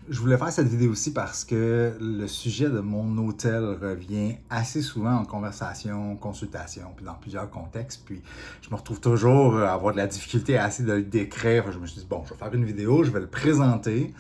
Je voulais faire cette vidéo aussi parce que le sujet de mon hôtel revient assez souvent en conversation, consultation, puis dans plusieurs contextes. Puis je me retrouve toujours à avoir de la difficulté à essayer de le décrire. Je me suis dit, bon, je vais faire une vidéo, je vais le présenter,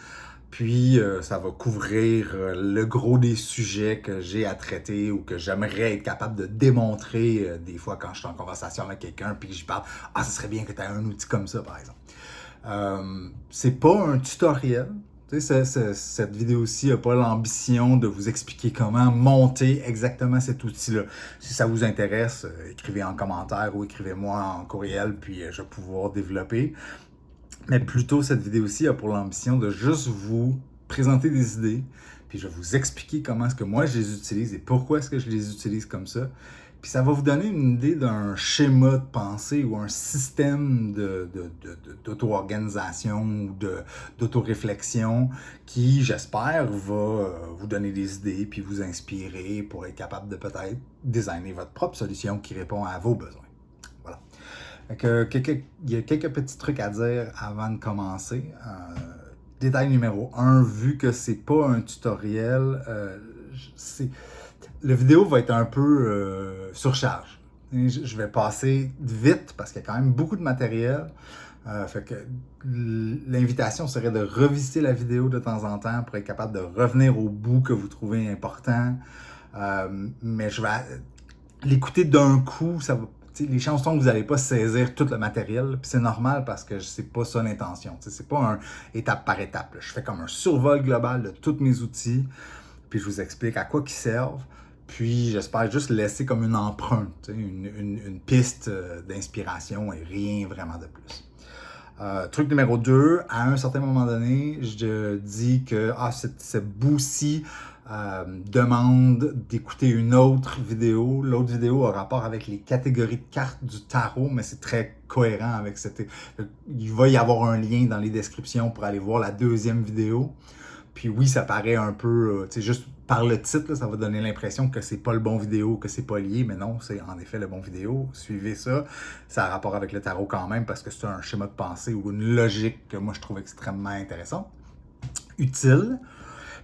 puis ça va couvrir le gros des sujets que j'ai à traiter ou que j'aimerais être capable de démontrer des fois quand je suis en conversation avec quelqu'un, puis que je parle, ah, ce serait bien que tu aies un outil comme ça, par exemple. C'est pas un tutoriel. Tu sais, cette vidéo-ci n'a pas l'ambition de vous expliquer comment monter exactement cet outil-là. Si ça vous intéresse, écrivez en commentaire ou écrivez-moi en courriel, puis je vais pouvoir développer. Mais plutôt, cette vidéo-ci a pour l'ambition de juste vous présenter des idées, puis je vais vous expliquer comment est-ce que moi je les utilise et pourquoi est-ce que je les utilise comme ça. Puis ça va vous donner une idée d'un schéma de pensée ou un système d'auto-organisation ou d'auto-réflexion qui, j'espère, va vous donner des idées puis vous inspirer pour être capable de peut-être designer votre propre solution qui répond à vos besoins. Voilà. Il y a quelques petits trucs à dire avant de commencer. Détail numéro 1, vu que c'est pas un tutoriel, la vidéo va être un peu surcharge. Je vais passer vite parce qu'il y a quand même beaucoup de matériel. Fait que l'invitation serait de revisiter la vidéo de temps en temps pour être capable de revenir au bout que vous trouvez important. Mais je vais l'écouter d'un coup, ça va. Les chances sont que vous n'allez pas saisir tout le matériel, puis c'est normal parce que c'est pas ça l'intention. C'est pas un étape par étape. Là. Je fais comme un survol global de tous mes outils, puis je vous explique à quoi ils servent. Puis j'espère juste laisser comme une empreinte, une piste d'inspiration et rien vraiment de plus. Truc numéro 2, à un certain moment donné, je dis que ce bout-ci demande d'écouter une autre vidéo. L'autre vidéo a rapport avec les catégories de cartes du tarot, mais c'est très cohérent avec cette... Il va y avoir un lien dans les descriptions pour aller voir la deuxième vidéo. Puis oui, ça paraît un peu, juste par le titre, là, ça va donner l'impression que c'est pas le bon vidéo, que c'est pas lié, mais non, c'est en effet le bon vidéo. Suivez ça. Ça a rapport avec le tarot quand même parce que c'est un schéma de pensée ou une logique que moi je trouve extrêmement intéressante, utile.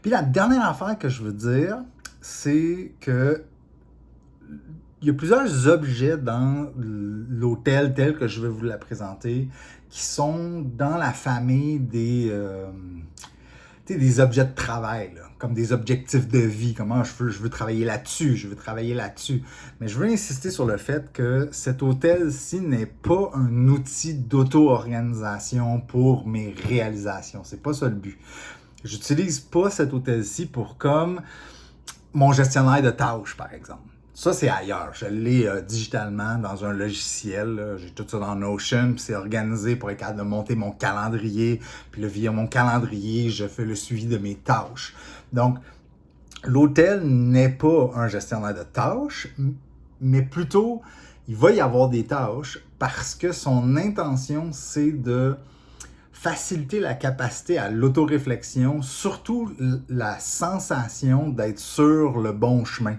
Puis la dernière affaire que je veux dire, c'est que il y a plusieurs objets dans l'hôtel tel que je vais vous la présenter qui sont dans la famille des objets de travail, là, comme des objectifs de vie, comment je veux travailler là-dessus, je veux travailler là-dessus. Mais je veux insister sur le fait que cet hôtel-ci n'est pas un outil d'auto-organisation pour mes réalisations. C'est pas ça le but. J'utilise pas cet hôtel-ci pour comme mon gestionnaire de tâches, par exemple. Ça, c'est ailleurs. Je l'ai digitalement dans un logiciel. Là. J'ai tout ça dans Notion, puis c'est organisé pour être capable de monter mon calendrier. Puis là, via mon calendrier, je fais le suivi de mes tâches. Donc, l'hôtel n'est pas un gestionnaire de tâches, mais plutôt, il va y avoir des tâches parce que son intention, c'est de faciliter la capacité à l'autoréflexion, surtout la sensation d'être sur le bon chemin.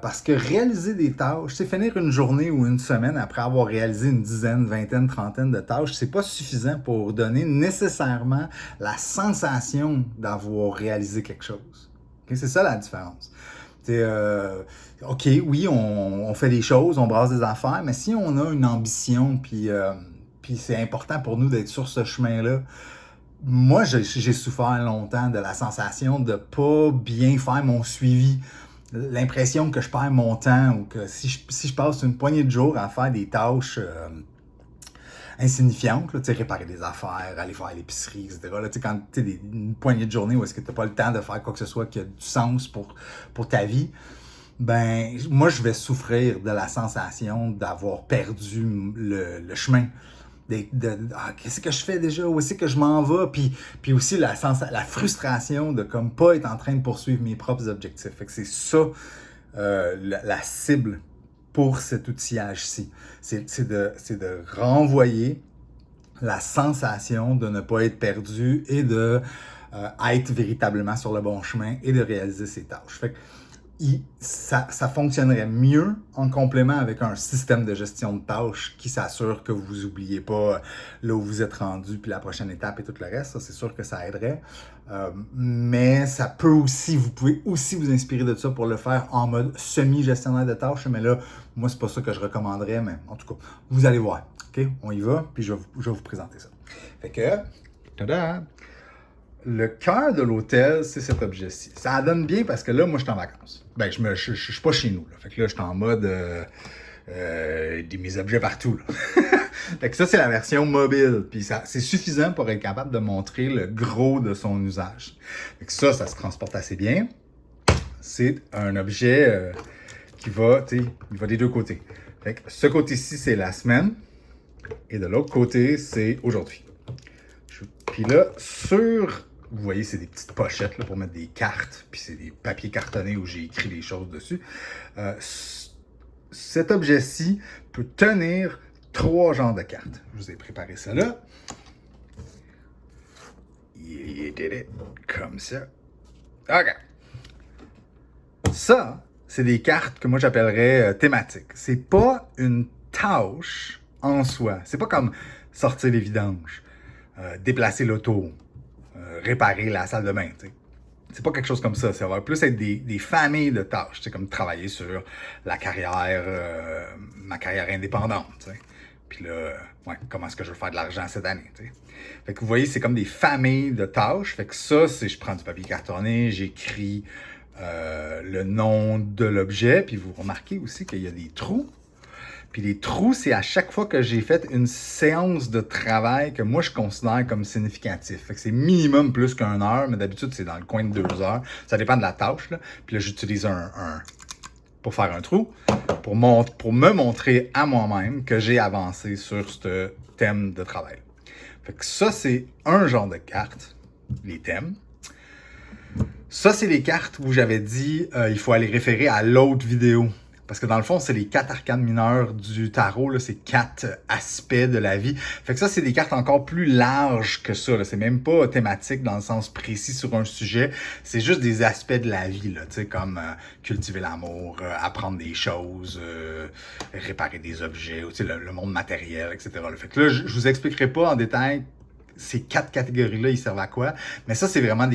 Parce que réaliser des tâches, c'est finir une journée ou une semaine après avoir réalisé une dizaine, vingtaine, trentaine de tâches, c'est pas suffisant pour donner nécessairement la sensation d'avoir réalisé quelque chose. Okay? C'est ça la différence. OK, oui, on fait des choses, on brasse des affaires, mais si on a une ambition, puis c'est important pour nous d'être sur ce chemin-là, moi, j'ai souffert longtemps de la sensation de pas bien faire mon suivi. L'impression que je perds mon temps ou que si je passe une poignée de jours à faire des tâches insignifiantes, là, réparer des affaires, aller faire l'épicerie, etc. Là, quand tu as une poignée de journée où est-ce que tu n'as pas le temps de faire quoi que ce soit qui a du sens pour ta vie, ben moi je vais souffrir de la sensation d'avoir perdu le chemin. Qu'est-ce que je fais déjà? Où est-ce que je m'en vais? Puis aussi la frustration de comme pas être en train de poursuivre mes propres objectifs. Fait que c'est ça la cible pour cet outillage-ci. C'est de renvoyer la sensation de ne pas être perdu et de être véritablement sur le bon chemin et de réaliser ses tâches. Fait que ça fonctionnerait mieux en complément avec un système de gestion de tâches qui s'assure que vous n'oubliez pas là où vous êtes rendu, puis la prochaine étape et tout le reste. Ça, c'est sûr que ça aiderait. Mais ça peut aussi, vous pouvez aussi vous inspirer de ça pour le faire en mode semi-gestionnaire de tâches. Mais là, moi, c'est pas ça que je recommanderais, mais en tout cas, vous allez voir. OK? On y va, puis je vais vous présenter ça. Fait que, tada! Le cœur de l'hôtel, c'est cet objet-ci. Ça donne bien parce que là, moi, je suis en vacances. Ben, je suis pas chez nous, là. Fait que là, je suis en mode mes objets partout, là. Fait que ça, c'est la version mobile. Puis ça, c'est suffisant pour être capable de montrer le gros de son usage. Fait que ça se transporte assez bien. C'est un objet qui va, tu sais, il va des deux côtés. Fait que ce côté-ci, c'est la semaine. Et de l'autre côté, c'est aujourd'hui. Puis là, vous voyez, c'est des petites pochettes là, pour mettre des cartes, puis c'est des papiers cartonnés où j'ai écrit des choses dessus. Cet objet-ci peut tenir 3 genres de cartes. Je vous ai préparé ça là. You did it. Comme ça. OK. Ça, c'est des cartes que moi j'appellerais thématiques. C'est pas une tâche en soi. C'est pas comme sortir les vidanges, déplacer l'auto, réparer la salle de bain, tu sais. C'est pas quelque chose comme ça. Ça va plus être des familles de tâches, tu sais, comme travailler sur la carrière, ma carrière indépendante, tu sais. Puis là, ouais, comment est-ce que je veux faire de l'argent cette année, tu sais. Fait que vous voyez, c'est comme des familles de tâches. Fait que ça, c'est je prends du papier cartonné, j'écris le nom de l'objet, puis vous remarquez aussi qu'il y a des trous. Puis les trous, c'est à chaque fois que j'ai fait une séance de travail que moi, je considère comme significatif. Fait que c'est minimum plus qu'1 heure, mais d'habitude, c'est dans le coin de 2 heures. Ça dépend de la tâche, là. Puis là, j'utilise pour faire un trou, pour me montrer à moi-même que j'ai avancé sur ce thème de travail. Fait que ça, c'est un genre de carte, les thèmes. Ça, c'est les cartes où j'avais dit il faut aller référer à l'autre vidéo. Parce que dans le fond, c'est les 4 arcanes mineures du tarot, là, c'est 4 aspects de la vie. Fait que ça, c'est des cartes encore plus larges que ça, là. C'est même pas thématique dans le sens précis sur un sujet. C'est juste des aspects de la vie, là, tu sais, comme cultiver l'amour, apprendre des choses, réparer des objets, tu sais, le monde matériel, etc. Là. Fait que là, je vous expliquerai pas en détail ces 4 catégories-là, ils servent à quoi. Mais ça, c'est vraiment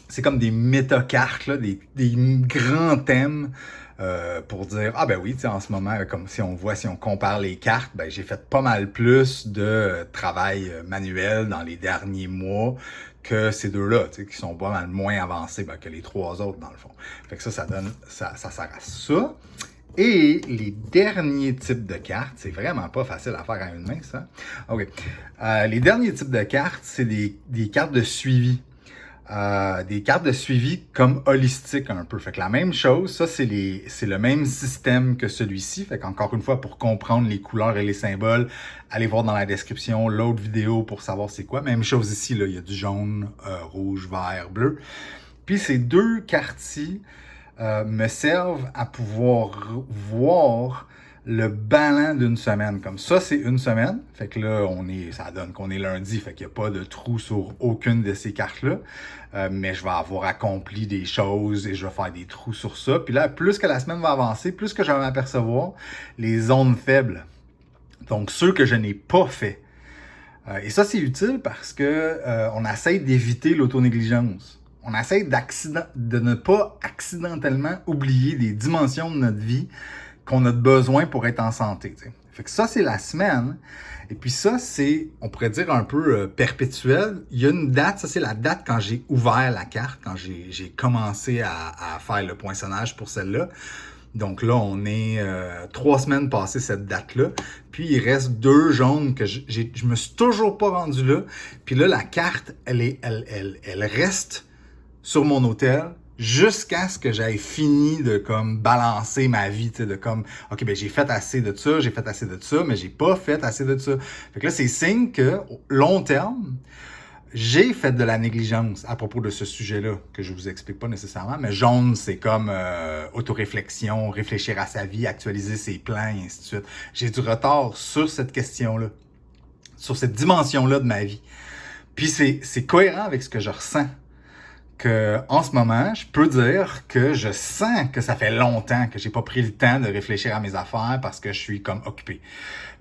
c'est comme des méta-cartes, là, des grands thèmes. Pour dire, ah ben oui, tu sais, en ce moment, comme si on compare les cartes, ben j'ai fait pas mal plus de travail manuel dans les derniers mois que ces deux-là, tu sais, qui sont pas mal moins avancés que les 3 autres, dans le fond. Fait que ça sert à ça. Et les derniers types de cartes, c'est vraiment pas facile à faire à une main, ça. OK. Les derniers types de cartes, c'est des cartes de suivi. Des cartes de suivi comme holistique un peu. Fait que la même chose, ça c'est le même système que celui-ci. Fait qu'encore une fois, pour comprendre les couleurs et les symboles, allez voir dans la description l'autre vidéo pour savoir c'est quoi. Même chose ici, là, il y a du jaune, rouge, vert, bleu. Puis ces 2 cartes-ci me servent à pouvoir voir le balan d'une semaine. Comme ça, c'est une semaine. Fait que là, ça donne qu'on est lundi. Fait qu'il n'y a pas de trou sur aucune de ces cartes-là. Mais je vais avoir accompli des choses et je vais faire des trous sur ça. Puis là, plus que la semaine va avancer, plus que je vais m'apercevoir les zones faibles. Donc, ceux que je n'ai pas fait. Et ça, c'est utile parce que on essaie d'éviter l'autonégligence. On essaie de ne pas accidentellement oublier des dimensions de notre vie qu'on a besoin pour être en santé. T'sais. Fait que ça, c'est la semaine. Et puis ça, c'est, on pourrait dire un peu perpétuel. Il y a une date, ça c'est la date quand j'ai ouvert la carte, quand j'ai commencé à faire le poinçonnage pour celle-là. Donc là, on est 3 semaines passées cette date-là. Puis il reste 2 jaunes que je me suis toujours pas rendu là. Puis là, la carte, elle reste sur mon hôtel jusqu'à ce que j'aille fini de comme balancer ma vie, tu sais, de comme, ok, ben j'ai fait assez de ça, mais j'ai pas fait assez de ça. Fait que là, c'est signe que, long terme, j'ai fait de la négligence à propos de ce sujet-là, que je vous explique pas nécessairement, mais jaune, c'est comme autoréflexion, réfléchir à sa vie, actualiser ses plans, et ainsi de suite. J'ai du retard sur cette question-là, sur cette dimension-là de ma vie. Puis c'est cohérent avec ce que je ressens. que en ce moment, je peux dire que je sens que ça fait longtemps que j'ai pas pris le temps de réfléchir à mes affaires parce que je suis comme occupé.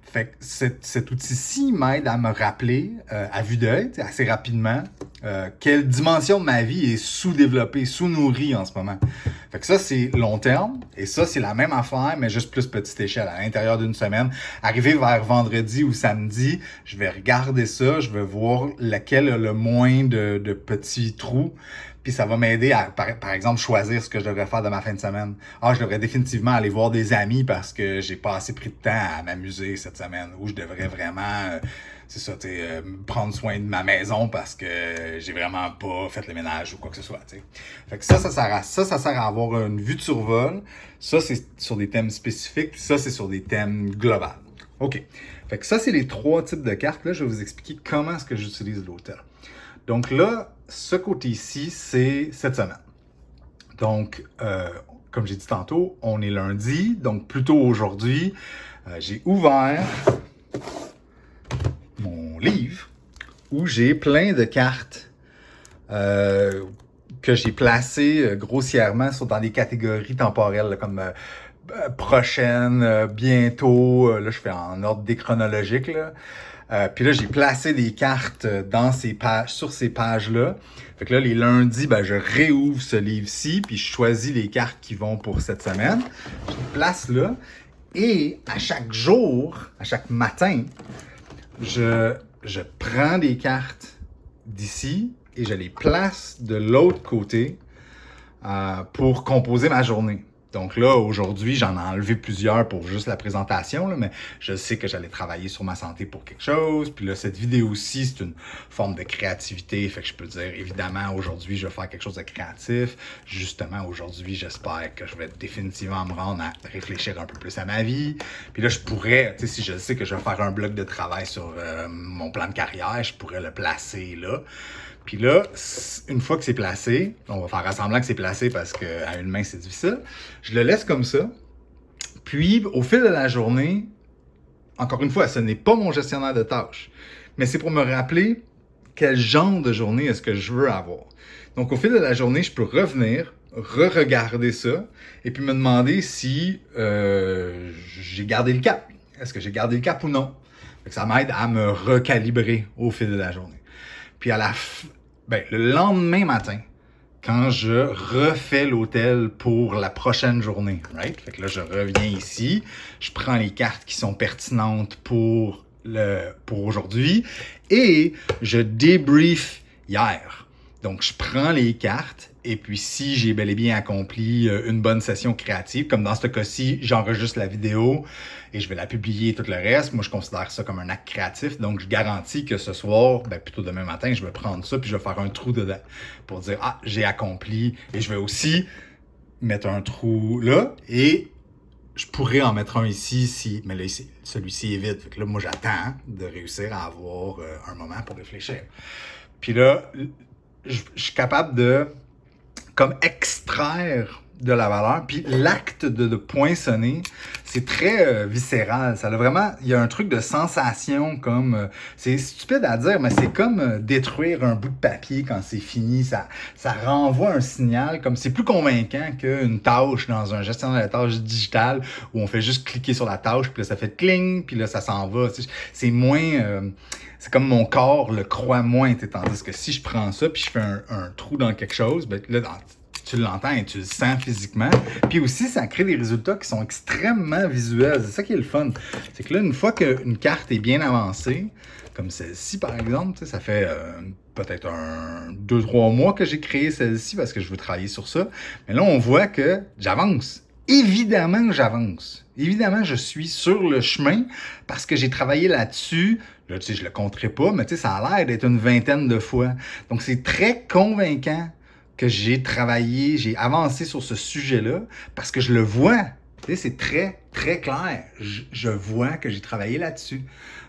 Fait que cet outil-ci m'aide à me rappeler, à vue d'œil, assez rapidement, quelle dimension de ma vie est sous-développée, sous-nourrie en ce moment. Fait que ça, c'est long terme, et ça, c'est la même affaire, mais juste plus petite échelle, à l'intérieur d'une semaine. Arrivé vers vendredi ou samedi, je vais regarder ça, je vais voir lequel a le moins de petits trous, puis ça va m'aider à, par exemple, choisir ce que je devrais faire de ma fin de semaine. Ah, je devrais définitivement aller voir des amis parce que j'ai pas assez pris de temps à m'amuser cette semaine. Ou je devrais vraiment, c'est ça, prendre soin de ma maison parce que j'ai vraiment pas fait le ménage ou quoi que ce soit, t'sais. Fait que ça sert à avoir une vue de survol. Ça, c'est sur des thèmes spécifiques. Ça, c'est sur des thèmes globaux. OK. Fait que ça, c'est les 3 types de cartes. Là, je vais vous expliquer comment est-ce que j'utilise l'hôtel. Donc là, ce côté-ci, c'est cette semaine. Donc, comme j'ai dit tantôt, on est lundi, donc plutôt aujourd'hui, j'ai ouvert mon livre où j'ai plein de cartes que j'ai placées grossièrement dans des catégories temporelles, là, comme prochaine, bientôt, là je fais en ordre déchronologique, là. Puis là, j'ai placé des cartes dans ces pages, sur ces pages-là. Fait que là, les lundis, ben, je réouvre ce livre-ci, puis je choisis les cartes qui vont pour cette semaine. Je les place là. Et à chaque jour, à chaque matin, je prends des cartes d'ici et je les place de l'autre côté pour composer ma journée. Donc là, aujourd'hui, j'en ai enlevé plusieurs pour juste la présentation, là, mais je sais que j'allais travailler sur ma santé pour quelque chose. Puis là, cette vidéo-ci, c'est une forme de créativité. Fait que je peux dire, évidemment, aujourd'hui, je vais faire quelque chose de créatif. Justement, aujourd'hui, j'espère que je vais définitivement me rendre à réfléchir un peu plus à ma vie. Puis là, je pourrais, tu sais, si je sais que je vais faire un bloc de travail sur mon plan de carrière, je pourrais le placer là. Puis là, une fois que c'est placé, on va faire semblant que c'est placé parce qu'à une main, c'est difficile. Je le laisse comme ça. Puis, au fil de la journée, encore une fois, ce n'est pas mon gestionnaire de tâches, mais c'est pour me rappeler quel genre de journée est-ce que je veux avoir. Donc, au fil de la journée, je peux revenir, re-regarder ça, et puis me demander si j'ai gardé le cap. Est-ce que j'ai gardé le cap ou non? Fait que ça m'aide à me recalibrer au fil de la journée. Puis le lendemain matin, quand je refais l'hôtel pour la prochaine journée, right? Fait que là, je reviens ici, je prends les cartes qui sont pertinentes pour aujourd'hui et je débrief hier. Donc, je prends les cartes et puis si j'ai bel et bien accompli une bonne session créative, comme dans ce cas-ci, j'enregistre la vidéo et je vais la publier et tout le reste. Moi, je considère ça comme un acte créatif. Donc, je garantis que ce soir, plutôt demain matin, je vais prendre ça puis je vais faire un trou dedans pour dire « Ah, j'ai accompli ». Et je vais aussi mettre un trou là et je pourrais en mettre un ici, mais là, celui-ci est vide. Fait que là, moi, j'attends de réussir à avoir un moment pour réfléchir. Puis là, je suis capable de comme extraire de la valeur. Puis l'acte de poinçonner, c'est très viscéral. Ça a vraiment, il y a un truc de sensation comme, c'est stupide à dire, mais c'est comme détruire un bout de papier quand c'est fini. Ça renvoie un signal, comme c'est plus convaincant qu'une tâche dans un gestionnaire de tâches digital où on fait juste cliquer sur la tâche, puis là ça fait cling, puis là ça s'en va. C'est moins... c'est comme mon corps le croit moins, tandis que si je prends ça puis je fais un trou dans quelque chose, ben là, tu l'entends et tu le sens physiquement. Puis aussi, ça crée des résultats qui sont extrêmement visuels. C'est ça qui est le fun. C'est que là, une fois qu'une carte est bien avancée, comme celle-ci par exemple, ça fait peut-être 2-3 mois que j'ai créé celle-ci parce que je veux travailler sur ça. Mais là, on voit que j'avance. Évidemment que j'avance. Évidemment, je suis sur le chemin parce que j'ai travaillé là-dessus. Là, tu sais, je le compterai pas, mais tu sais, ça a l'air d'être une 20aine de fois. Donc, c'est très convaincant que j'ai travaillé, j'ai avancé sur ce sujet-là parce que je le vois. Tu sais, c'est très, très clair. Je vois que j'ai travaillé là-dessus.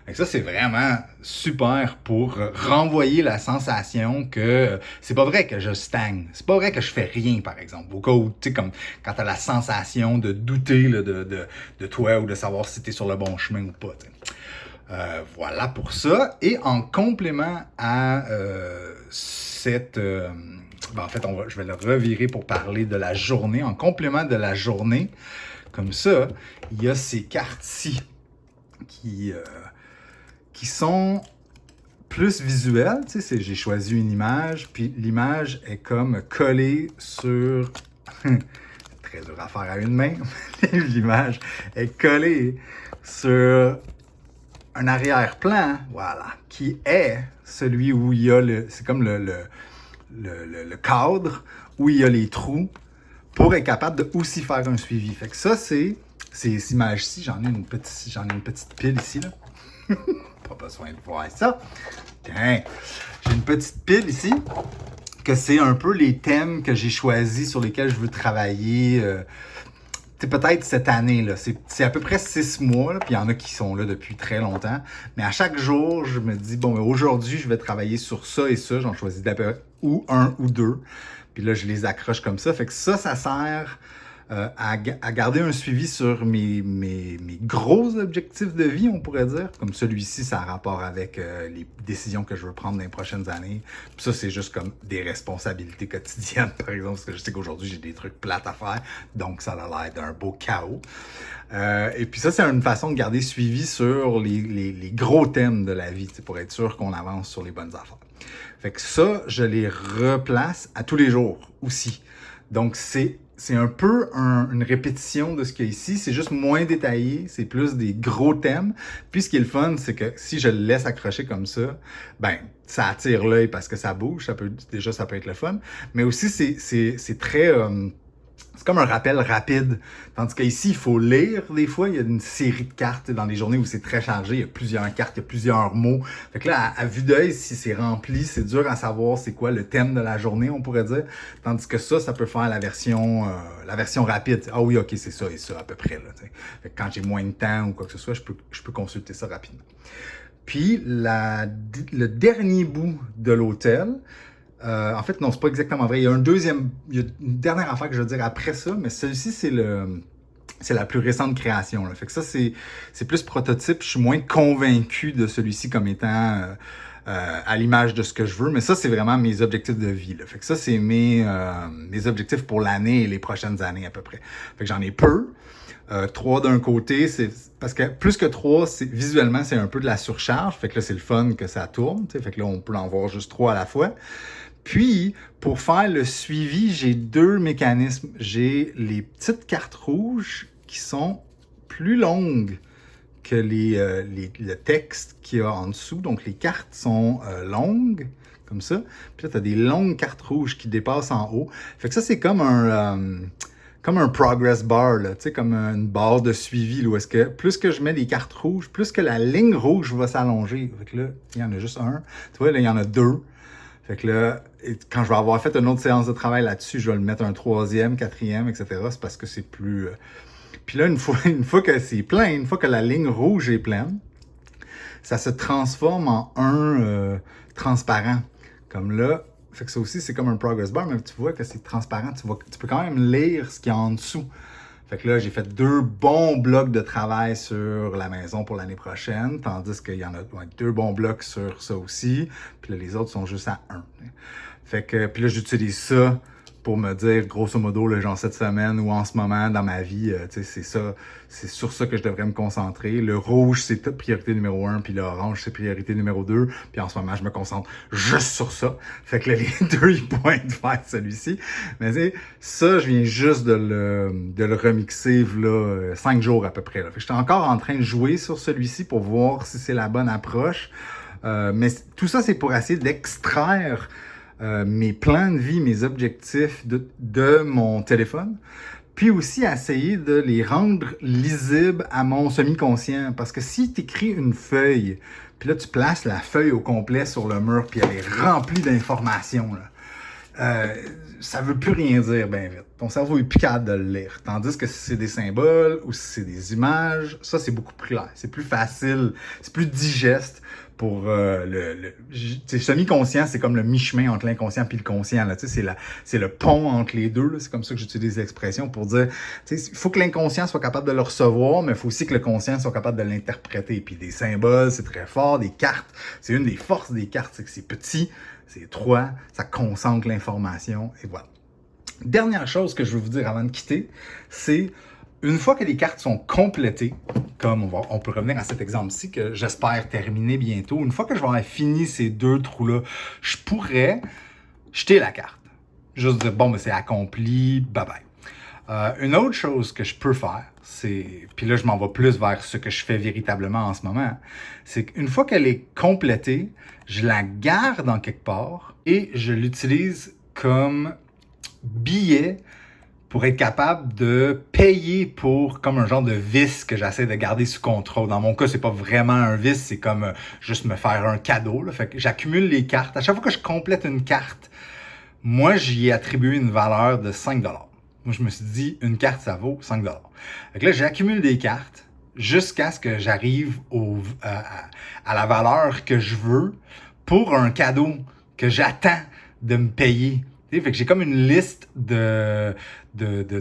Et ça, c'est vraiment super pour renvoyer la sensation que c'est pas vrai que je stagne. C'est pas vrai que je fais rien, par exemple. Au cas où, tu sais, comme quand t'as la sensation de douter là, de toi ou de savoir si t'es sur le bon chemin ou pas. Voilà pour ça. Et en complément à Ben, en fait, je vais le revirer pour parler de la journée. En complément de la journée, comme ça, il y a ces cartes-ci qui sont plus visuelles. Tu sais, j'ai choisi une image, puis l'image est comme collée sur... Très dur à faire à une main. L'image est collée sur un arrière-plan, voilà, qui est celui où il y a c'est comme le cadre, où il y a les trous, pour être capable de aussi faire un suivi. Fait que ça, ces images-ci, j'en ai une petite pile ici, là. Pas besoin de voir ça. Tiens, j'ai une petite pile ici, que c'est un peu les thèmes que j'ai choisis sur lesquels je veux travailler. C'est peut-être cette année, là. C'est à peu près 6 mois, là, puis il y en a qui sont là depuis très longtemps. Mais à chaque jour, je me dis, bon, aujourd'hui, je vais travailler sur ça et ça. J'en choisis d'abord ou un ou deux. Puis là, je les accroche comme ça. Fait que ça sert à garder un suivi sur mes gros objectifs de vie, on pourrait dire. Comme celui-ci, ça a rapport avec les décisions que je veux prendre dans les prochaines années. Puis ça, c'est juste comme des responsabilités quotidiennes, par exemple, parce que je sais qu'aujourd'hui, j'ai des trucs plates à faire. Donc, ça a l'air d'un beau chaos. Et puis ça, c'est une façon de garder suivi sur les gros thèmes de la vie, pour être sûr qu'on avance sur les bonnes affaires. Fait que ça, je les replace à tous les jours aussi. Donc, c'est un peu une répétition de ce qu'il y a ici. C'est juste moins détaillé. C'est plus des gros thèmes. Puis, ce qui est le fun, c'est que si je le laisse accrocher comme ça, ben, ça attire l'œil parce que ça bouge. Ça peut être le fun. Mais aussi, c'est très... c'est comme un rappel rapide. Tandis qu'ici, il faut lire des fois. Il y a une série de cartes dans les journées où c'est très chargé. Il y a plusieurs cartes, il y a plusieurs mots. Fait que là, à vue d'œil, si c'est rempli, c'est dur à savoir c'est quoi le thème de la journée, on pourrait dire. Tandis que ça peut faire la version rapide. Ah oui, ok, c'est ça et ça à peu près. Là, fait que quand j'ai moins de temps ou quoi que ce soit, je peux consulter ça rapidement. Puis, le dernier bout de l'hôtel, en fait, non, c'est pas exactement vrai. Il y a une dernière affaire que je veux dire après ça, mais celui-ci, c'est la plus récente création. Là. Fait que ça, c'est plus prototype. Je suis moins convaincu de celui-ci comme étant à l'image de ce que je veux, mais ça, c'est vraiment mes objectifs de vie. Là. Fait que ça, c'est mes objectifs pour l'année et les prochaines années à peu près. Fait que j'en ai peu. 3 d'un côté, c'est parce que plus que 3, visuellement, c'est un peu de la surcharge. Fait que là, c'est le fun que ça tourne. T'sais. Fait que là, on peut en voir juste 3 à la fois. Puis, pour faire le suivi, j'ai 2 mécanismes. J'ai les petites cartes rouges qui sont plus longues que le texte qu'il y a en dessous. Donc, les cartes sont longues, comme ça. Puis là, tu as des longues cartes rouges qui dépassent en haut. Fait que ça, c'est comme un progress bar, là, comme une barre de suivi, là, où est-ce que plus que je mets des cartes rouges, plus que la ligne rouge va s'allonger. Fait que là, il y en a juste un. Tu vois, là, il y en a 2. Fait que là, quand je vais avoir fait une autre séance de travail là-dessus, je vais le mettre un 3e, 4e, etc. C'est parce que c'est plus... Puis là, une fois que c'est plein, une fois que la ligne rouge est pleine, ça se transforme en un transparent. Comme là, fait que ça aussi, c'est comme un progress bar, mais tu vois que c'est transparent. Tu peux quand même lire ce qu'il y a en dessous. Fait que là, j'ai fait 2 bons blocs de travail sur la maison pour l'année prochaine, tandis qu'il y en a 2 bons blocs sur ça aussi. Puis là, les autres sont juste à 1. Fait que, puis là, j'utilise ça pour me dire, grosso modo, là, genre cette semaine ou en ce moment dans ma vie, c'est sur ça que je devrais me concentrer. Le rouge, c'est priorité numéro 1, puis l'orange, c'est priorité numéro 2. Puis en ce moment, je me concentre juste sur ça. Fait que là, les 2, ils pointent vers celui-ci. Mais tu sais, ça, je viens juste de le remixer, là, 5 jours à peu près. Là. Fait que j'étais encore en train de jouer sur celui-ci pour voir si c'est la bonne approche. Mais tout ça, c'est pour essayer d'extraire mes plans de vie, mes objectifs de mon téléphone, puis aussi essayer de les rendre lisibles à mon semi-conscient. Parce que si tu écris une feuille, puis là tu places la feuille au complet sur le mur, puis elle est remplie d'informations, là, ça veut plus rien dire bien vite. ton cerveau est plus capable de le lire. Tandis que si c'est des symboles ou si c'est des images, ça, c'est beaucoup plus clair. C'est plus facile, c'est plus digeste pour semi-conscient, c'est comme le mi-chemin entre l'inconscient et le conscient. Là. C'est le pont entre les deux. Là. C'est comme ça que j'utilise l'expression pour dire, il faut que l'inconscient soit capable de le recevoir, mais il faut aussi que le conscient soit capable de l'interpréter. Puis des symboles, c'est très fort. Des cartes, c'est une des forces des cartes, c'est que c'est petit, c'est étroit, ça concentre l'information, et voilà. Dernière chose que je veux vous dire avant de quitter, c'est une fois que les cartes sont complétées, comme on peut revenir à cet exemple-ci que j'espère terminer bientôt, une fois que je vais avoir fini ces 2 trous-là, je pourrais jeter la carte. Juste dire, bon, ben, c'est accompli, bye-bye. Une autre chose que je peux faire, puis là je m'en vais plus vers ce que je fais véritablement en ce moment, c'est qu'une fois qu'elle est complétée, je la garde en quelque part et je l'utilise comme billet pour être capable de payer pour comme un genre de vice que j'essaie de garder sous contrôle. Dans mon cas, c'est pas vraiment un vice, c'est comme juste me faire un cadeau. Là. Fait que j'accumule les cartes. À chaque fois que je complète une carte, moi, j'y ai attribué une valeur de 5 $. Moi, je me suis dit, une carte, ça vaut 5 $. Fait que là, j'accumule des cartes jusqu'à ce que j'arrive à la valeur que je veux pour un cadeau que j'attends de me payer. Fait que j'ai comme une liste de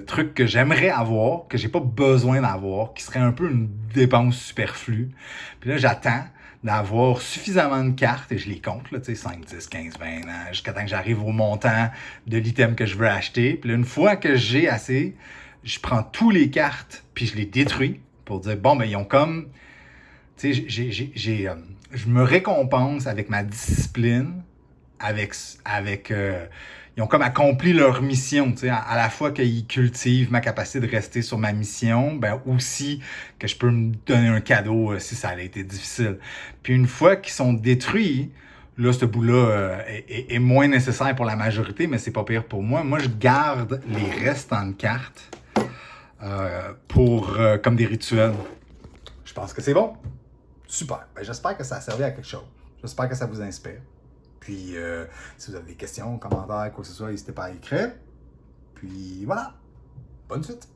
trucs que j'aimerais avoir, que j'ai pas besoin d'avoir, qui serait un peu une dépense superflue. Puis là, j'attends d'avoir suffisamment de cartes, et je les compte, là, 5, 10, 15, 20, jusqu'à temps que j'arrive au montant de l'item que je veux acheter. Puis là, une fois que j'ai assez, je prends tous les cartes, puis je les détruis pour dire, bon, ben ils ont comme... je me récompense avec ma discipline, ils ont comme accompli leur mission, à la fois qu'ils cultivent ma capacité de rester sur ma mission, ben aussi que je peux me donner un cadeau si ça a été difficile. Puis une fois qu'ils sont détruits, là, ce bout-là est moins nécessaire pour la majorité, mais c'est pas pire pour moi. Moi, je garde les restants de cartes comme des rituels. Je pense que c'est bon. Super. Ben, j'espère que ça a servi à quelque chose. J'espère que ça vous inspire. Puis, si vous avez des questions, commentaires, quoi que ce soit, n'hésitez pas à écrire. Puis, voilà. Bonne suite.